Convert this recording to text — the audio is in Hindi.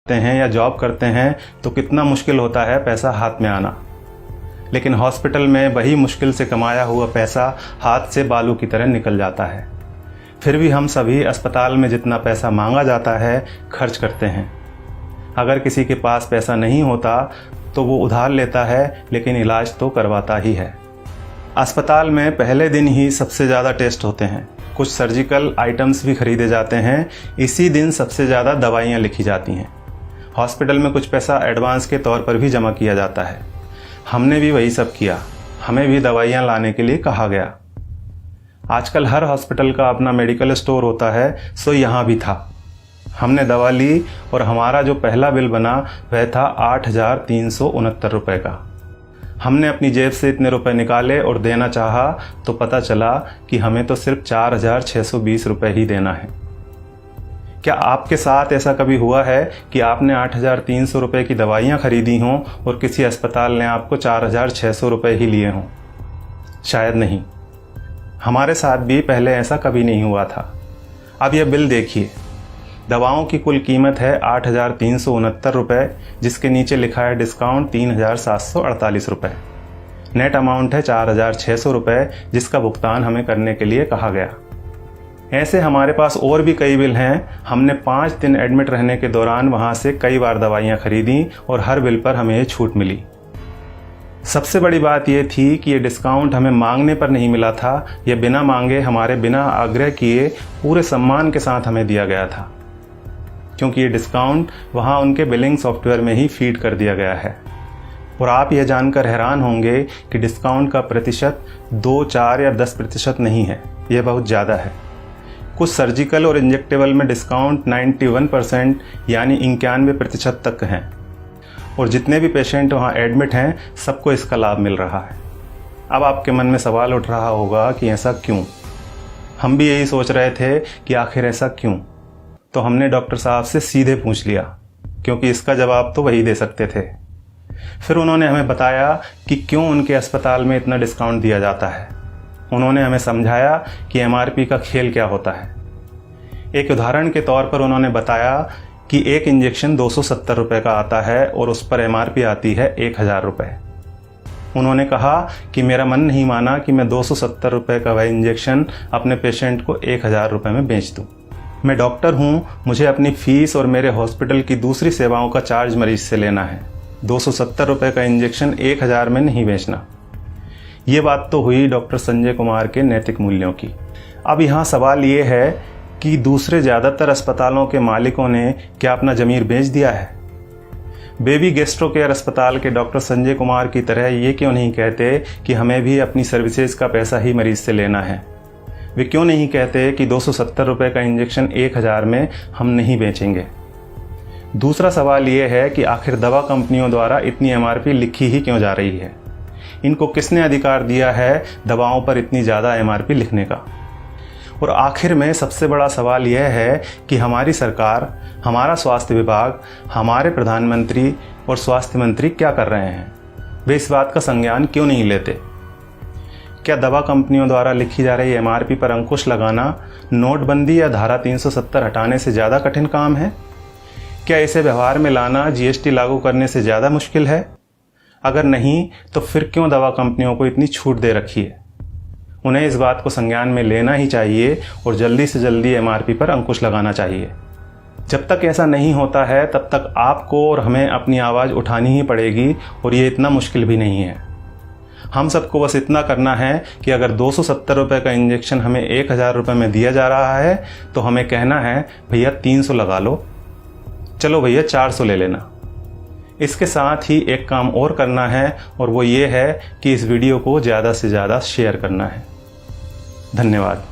हैं या जॉब करते हैं तो कितना मुश्किल होता है पैसा हाथ में आना, लेकिन हॉस्पिटल में वही मुश्किल से कमाया हुआ पैसा हाथ से बालू की तरह निकल जाता है। फिर भी हम सभी अस्पताल में जितना पैसा मांगा जाता है खर्च करते हैं। अगर किसी के पास पैसा नहीं होता तो वो उधार लेता है, लेकिन इलाज तो करवाता ही है। अस्पताल में पहले दिन ही सबसे ज़्यादा टेस्ट होते हैं, कुछ सर्जिकल आइटम्स भी खरीदे जाते हैं, इसी दिन सबसे ज़्यादा दवाइयाँ लिखी जाती हैं। हॉस्पिटल में कुछ पैसा एडवांस के तौर पर भी जमा किया जाता है। हमने भी वही सब किया, हमें भी दवाइयाँ लाने के लिए कहा गया। आजकल हर हॉस्पिटल का अपना मेडिकल स्टोर होता है, सो यहाँ भी था। हमने दवा ली और हमारा जो पहला बिल बना वह था 8,369 रुपये का। हमने अपनी जेब से इतने रुपए निकाले और देना चाहा तो पता चला कि हमें तो सिर्फ 4,620 रुपये ही देना है। क्या आपके साथ ऐसा कभी हुआ है कि आपने 8,300 रुपये की दवाइयाँ खरीदी हों और किसी अस्पताल ने आपको 4,600 रुपये ही लिए हों? शायद नहीं। हमारे साथ भी पहले ऐसा कभी नहीं हुआ था। अब यह बिल देखिए, दवाओं की कुल कीमत है 8,369 रुपये, जिसके नीचे लिखा है डिस्काउंट 3,748 रुपये। नेट अमाउंट है 4,600 रुपये, जिसका भुगतान हमें करने के लिए कहा गया। ऐसे हमारे पास और भी कई बिल हैं। हमने 5 दिन एडमिट रहने के दौरान वहाँ से कई बार दवाइयाँ खरीदी और हर बिल पर हमें छूट मिली। सबसे बड़ी बात यह थी कि ये डिस्काउंट हमें मांगने पर नहीं मिला था, यह बिना मांगे हमारे बिना आग्रह किए पूरे सम्मान के साथ हमें दिया गया था, क्योंकि ये डिस्काउंट वहाँ उनके बिलिंग सॉफ्टवेयर में ही फीड कर दिया गया है। और आप यह जानकर हैरान होंगे कि डिस्काउंट का प्रतिशत 2, 4 या 10% नहीं है, यह बहुत ज़्यादा है। कुछ सर्जिकल और इंजेक्टेबल में डिस्काउंट 91% यानी 91% तक हैं, और जितने भी पेशेंट वहाँ एडमिट हैं सबको इसका लाभ मिल रहा है। अब आपके मन में सवाल उठ रहा होगा कि ऐसा क्यों? हम भी यही सोच रहे थे कि आखिर ऐसा क्यों। तो हमने डॉक्टर साहब से सीधे पूछ लिया, क्योंकि इसका जवाब तो वही दे सकते थे। फिर उन्होंने हमें बताया कि क्यों उनके अस्पताल में इतना डिस्काउंट दिया जाता है। उन्होंने हमें समझाया कि MRP का खेल क्या होता है। एक उदाहरण के तौर पर उन्होंने बताया कि एक इंजेक्शन 270 रुपये का आता है और उस पर MRP आती है 1,000 रुपये। उन्होंने कहा कि मेरा मन नहीं माना कि मैं 270 रुपये का वह इंजेक्शन अपने पेशेंट को 1,000 रुपये में बेच दूँ। मैं डॉक्टर हूँ, मुझे अपनी फ़ीस और मेरे हॉस्पिटल की दूसरी सेवाओं का चार्ज मरीज से लेना है। 270 रुपये का इंजेक्शन 1,000 में नहीं बेचना। ये बात तो हुई डॉक्टर संजय कुमार के नैतिक मूल्यों की। अब यहाँ सवाल ये है कि दूसरे ज़्यादातर अस्पतालों के मालिकों ने क्या अपना ज़मीर बेच दिया है? बेबी गैस्ट्रो केयर अस्पताल के डॉक्टर संजय कुमार की तरह ये क्यों नहीं कहते कि हमें भी अपनी सर्विसेज का पैसा ही मरीज से लेना है? वे क्यों नहीं कहते कि 270 रुपये का इंजेक्शन 1,000 में हम नहीं बेचेंगे? दूसरा सवाल ये है कि आखिर दवा कंपनियों द्वारा इतनी MRP लिखी ही क्यों जा रही है? इनको किसने अधिकार दिया है दवाओं पर इतनी ज़्यादा MRP लिखने का? और आखिर में सबसे बड़ा सवाल यह है कि हमारी सरकार, हमारा स्वास्थ्य विभाग, हमारे प्रधानमंत्री और स्वास्थ्य मंत्री क्या कर रहे हैं? वे इस बात का संज्ञान क्यों नहीं लेते? क्या दवा कंपनियों द्वारा लिखी जा रही MRP पर अंकुश लगाना नोटबंदी या धारा 370 हटाने से ज़्यादा कठिन काम है? क्या इसे व्यवहार में लाना GST लागू करने से ज़्यादा मुश्किल है? अगर नहीं तो फिर क्यों दवा कंपनियों को इतनी छूट दे रखी है? उन्हें इस बात को संज्ञान में लेना ही चाहिए और जल्दी से जल्दी MRP पर अंकुश लगाना चाहिए। जब तक ऐसा नहीं होता है तब तक आपको और हमें अपनी आवाज़ उठानी ही पड़ेगी, और ये इतना मुश्किल भी नहीं है। हम सबको बस इतना करना है कि अगर 270 रुपये का इंजेक्शन हमें 1,000 रुपये में दिया जा रहा है तो हमें कहना है भैया 300 लगा लो, चलो भैया 400 ले लेना। इसके साथ ही एक काम और करना है, और वो ये है कि इस वीडियो को ज़्यादा से ज़्यादा शेयर करना है। धन्यवाद।